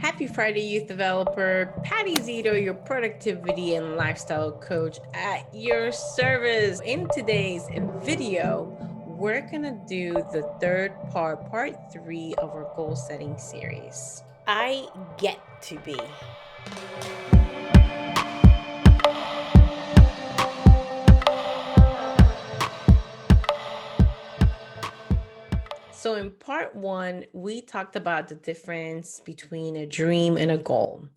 Happy Friday, youth developer. Patty Zito, your productivity and lifestyle coach at your service. In today's video, we're gonna do the third part 3 of our goal setting series. I get to be. So in part 1, we talked about the difference between a dream and a goal.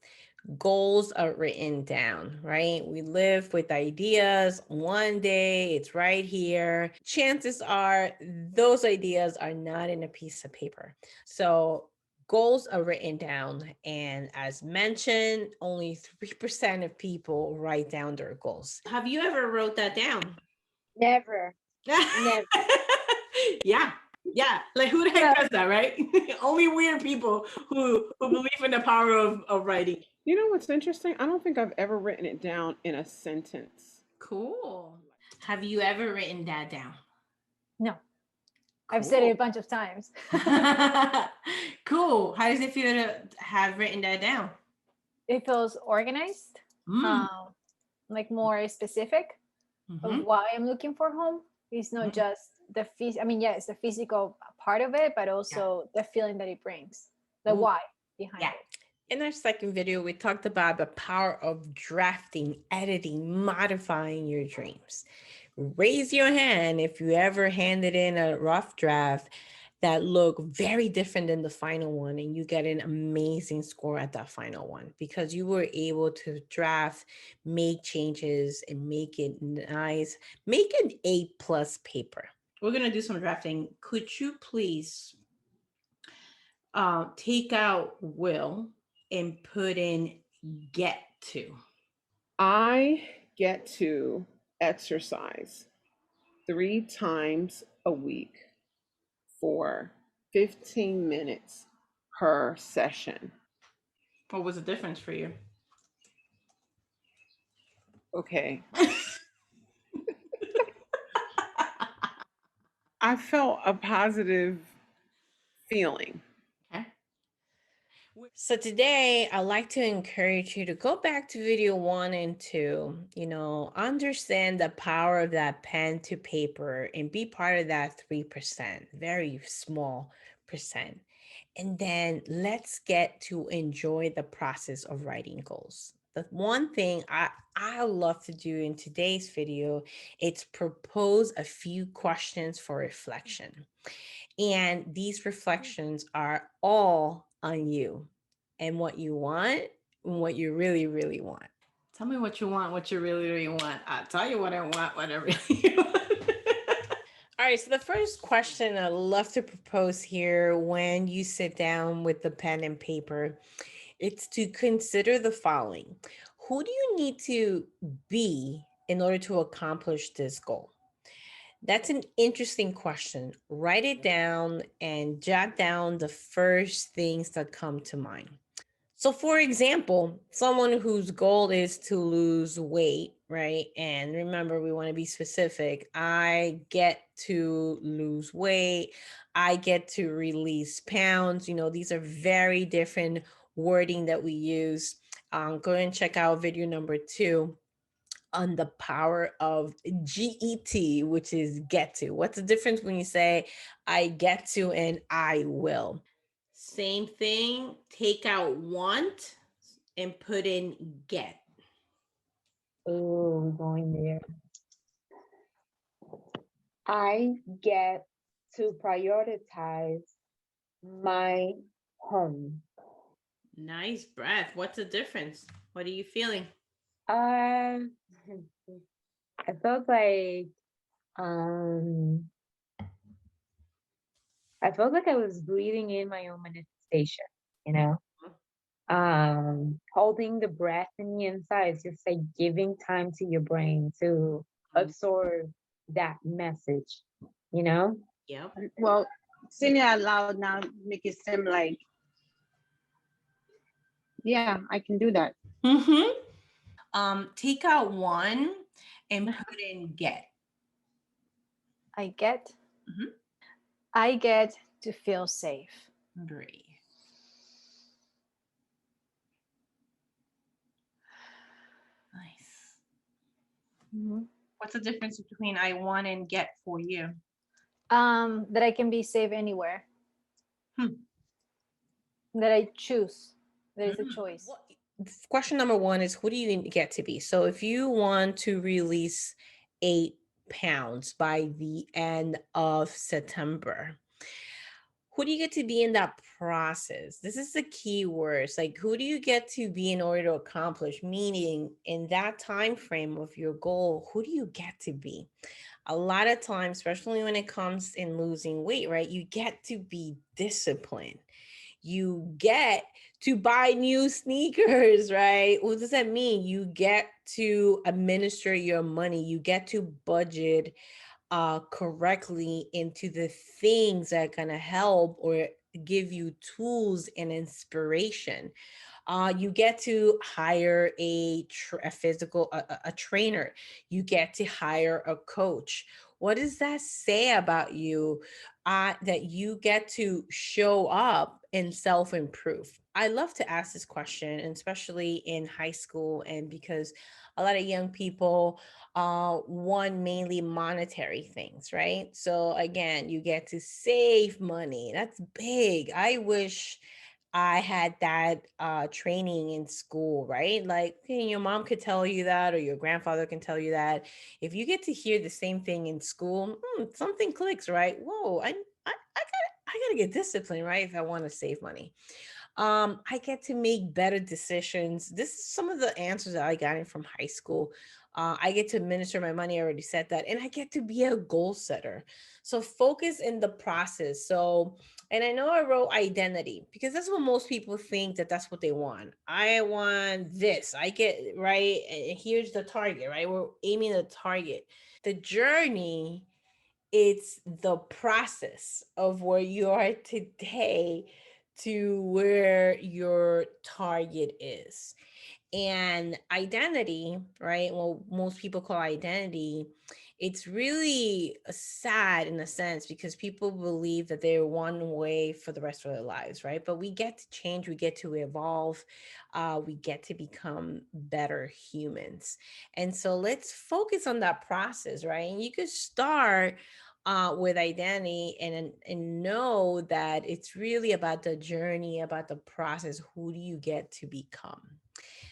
Goals are written down, right? We live with ideas. One day it's right here. Chances are those ideas are not in a piece of paper. So goals are written down. And as mentioned, only 3% of people write down their goals. Have you ever wrote that down? Never. Never. Yeah. Yeah, like who the heck does that, right? Only weird people who believe in the power of writing. You know what's interesting? I don't think I've ever written it down in a sentence. Cool. Have you ever written that down? No. I've said it a bunch of times. Cool. How does it feel to have written that down? It feels organized, like more specific of why I'm looking for home. It's not just the it's the physical part of it, but also the feeling that it brings, the why behind it. In our second video, we talked about the power of drafting, editing, modifying your dreams. Raise your hand if you ever handed in a rough draft that looked very different than the final one and you get an amazing score at that final one because you were able to draft, make changes, and make it nice. Make an A+ paper. We're going to do some drafting. Could you please take out will and put in get to? I get to exercise 3 times a week for 15 minutes per session. What was the difference for you? Okay. I felt a positive feeling. Okay. So today I'd like to encourage you to go back to video 1 and 2, understand the power of that pen to paper and be part of that 3%, very small percent. And then let's get to enjoy the process of writing goals. The one thing I love to do in today's video, it's propose a few questions for reflection. And these reflections are all on you and what you want and what you really, really want. Tell me what you want, what you really, really want. I'll tell you what I want, what I really want. All right, so the first question I love to propose here when you sit down with the pen and paper, it's to consider the following. Who do you need to be in order to accomplish this goal? That's an interesting question. Write it down and jot down the first things that come to mind. So, for example, someone whose goal is to lose weight, right? And remember, we want to be specific. I get to lose weight. I get to release pounds. These are very different wording that we use. Go and check out video number 2 on the power of GET, which is get to. What's the difference when you say I get to and I will? Same thing, take out want and put in get. Oh, we're going there. I get to prioritize my home. Nice breath. What's the difference? What are you feeling? I felt like I was breathing in my own manifestation, holding the breath in the inside, just like giving time to your brain to absorb that message, Yep. Well, saying it out loud now make it seem like, yeah, I can do that. Take out one and put in get. I get I get to feel safe. Breathe. Mhm. What's the difference between I want and get for you? That I can be safe anywhere. Hmm. That I choose. There is a Mm. choice. Question number one is, who do you get to be? So if you want to release 8 pounds by the end of September, who do you get to be in that process? This is the key words. Like, who do you get to be in order to accomplish? Meaning, in that time frame of your goal, who do you get to be? A lot of times, especially when it comes in losing weight, right? You get to be disciplined. You get to buy new sneakers, right? What does that mean? You get to administer your money. You get to budget correctly into the things that are going to help or give you tools and inspiration. You get to hire a physical a trainer. You get to hire a coach. What does that say about you? That you get to show up and self improve. I love to ask this question, and especially in high school, and because a lot of young people want mainly monetary things, right? So again, you get to save money. That's big. I wish I had that training in school, right? Like, okay, your mom could tell you that, or your grandfather can tell you that. If you get to hear the same thing in school, something clicks, right? Whoa, I gotta get disciplined, right? If I want to save money. I get to make better decisions. This is some of the answers that I got in from high school. I get to administer my money. I already said that. And I get to be a goal setter. So focus in the process. So, and I know I wrote identity because that's what most people think, that that's what they want. I want this. I get, right? And here's the target, right? We're aiming at the target. The journey, it's the process of where you are today to where your target is. And identity, right? Well, most people call identity, it's really sad in a sense because people believe that they're one way for the rest of their lives, right? But we get to change, we get to evolve, we get to become better humans. And so let's focus on that process, right? And you could start with identity and know that it's really about the journey, about the process. Who do you get to become?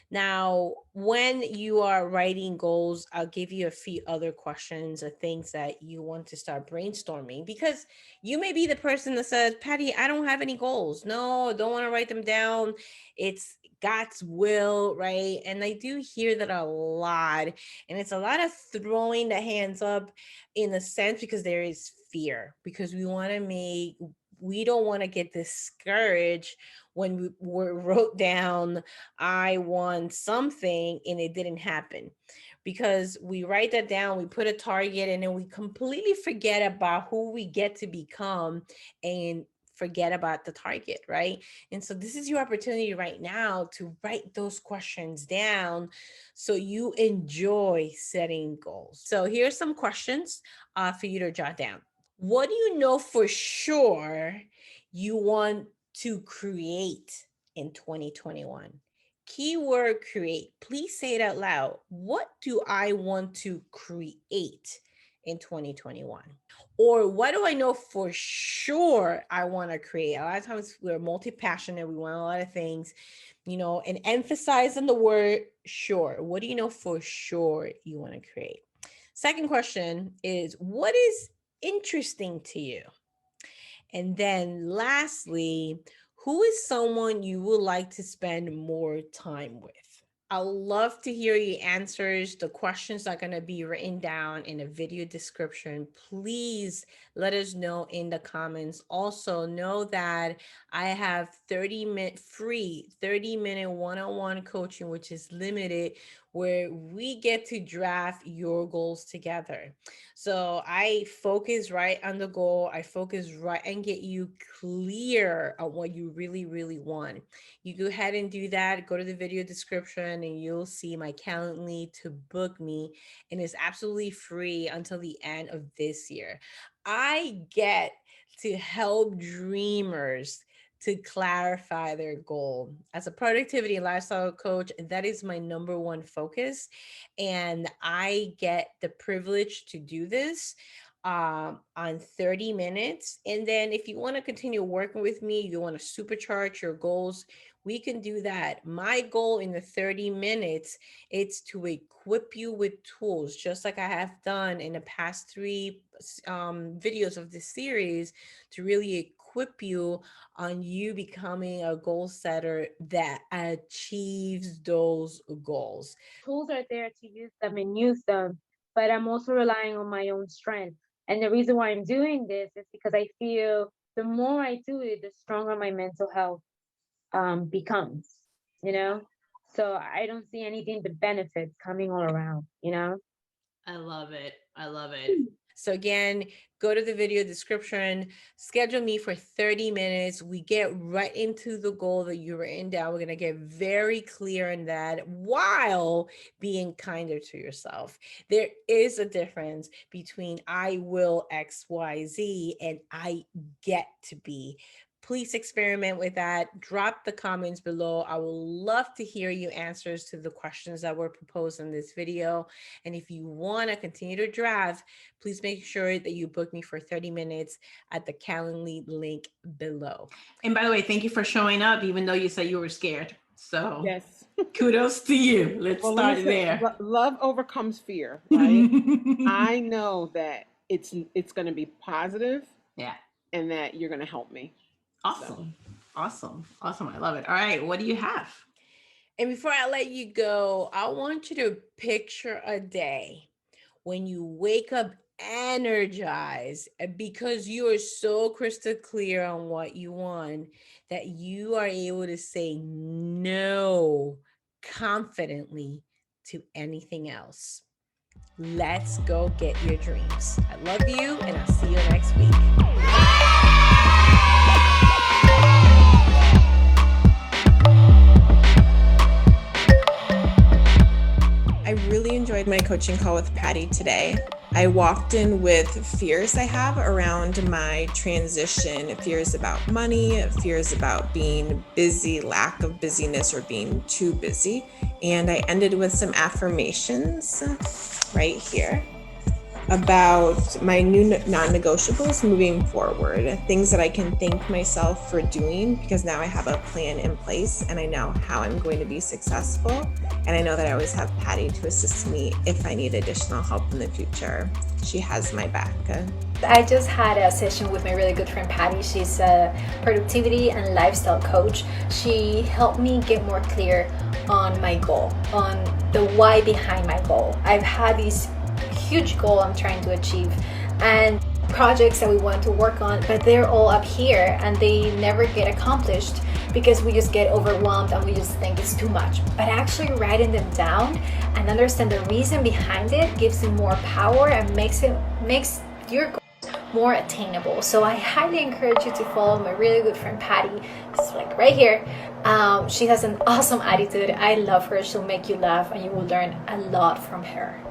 Now, when you are writing goals, I'll give you a few other questions or things that you want to start brainstorming, because you may be the person that says, Patty, I don't have any goals. No, I don't want to write them down. It's God's will, right? And I do hear that a lot. And it's a lot of throwing the hands up in a sense because there is fear, because we don't want to get discouraged when we wrote down I want something and it didn't happen, because we write that down, we put a target, and then we completely forget about who we get to become and forget about the target, right? And so this is your opportunity right now to write those questions down so you enjoy setting goals. So here's some questions for you to jot down. What do you know for sure you want to create in 2021? Keyword create. Please say it out loud. What do I want to create in 2021? Or what do I know for sure I want to create? A lot of times we're multi passionate, we want a lot of things, and emphasize on the word sure. What do you know for sure you want to create? Second question is, what is interesting to you? And then lastly, who is someone you would like to spend more time with? I love to hear your answers. The questions are going to be written down in a video description. Please let us know in the comments. Also, know that I have 30-minute free 30-minute one-on-one coaching, which is limited, where we get to draft your goals together. So I focus right on the goal. I focus right and get you clear on what you really, really want. You go ahead and do that. Go to the video description and you'll see my Calendly to book me. And it's absolutely free until the end of this year. I get to help dreamers to clarify their goal. As a productivity and lifestyle coach, that is my number one focus. And I get the privilege to do this on 30 minutes. And then if you want to continue working with me, you want to supercharge your goals, we can do that. My goal in the 30 minutes, it's to equip you with tools, just like I have done in the past three videos of this series, to really equip you on you becoming a goal setter that achieves those goals. Tools are there to use them and use them, but I'm also relying on my own strength. And the reason why I'm doing this is because I feel the more I do it, the stronger my mental health becomes, you know? So I don't see anything but benefits coming all around, you know? I love it. I love it. So again, go to the video description, schedule me for 30 minutes. We get right into the goal that you were in down. We're going to get very clear on that while being kinder to yourself. There is a difference between I will XYZ and I get to be. Please experiment with that. Drop the comments below. I would love to hear your answers to the questions that were proposed in this video. And if you want to continue to draft, please make sure that you book me for 30 minutes at the Calendly link below. And by the way, thank you for showing up, even though you said you were scared. So Yes. kudos to you. Let's Well, start let me say, there. love overcomes fear, right? I know that it's going to be positive, Yeah. and that you're going to help me. Awesome. Awesome. Awesome. I love it. All right. What do you have? And before I let you go, I want you to picture a day when you wake up energized because you are so crystal clear on what you want that you are able to say no confidently to anything else. Let's go get your dreams. I love you, and I'll see you next week. I really enjoyed my coaching call with Patty today. I walked in with fears I have around my transition, fears about money, fears about being busy, lack of busyness, or being too busy. And I ended with some affirmations right here about my new non-negotiables moving forward, things that I can thank myself for doing because now I have a plan in place and I know how I'm going to be successful. And I know that I always have Patty to assist me if I need additional help in the future. She has my back. I just had a session with my really good friend Patty. She's a productivity and lifestyle coach. She helped me get more clear on my goal, on the why behind my goal. I've had these huge goal I'm trying to achieve and projects that we want to work on, but they're all up here and they never get accomplished because we just get overwhelmed and we just think it's too much. But actually writing them down and understand the reason behind it gives them more power and makes your goals more attainable. So I highly encourage you to follow my really good friend Patty. It's like right here. She has an awesome attitude. I love her. She'll make you laugh and you will learn a lot from her.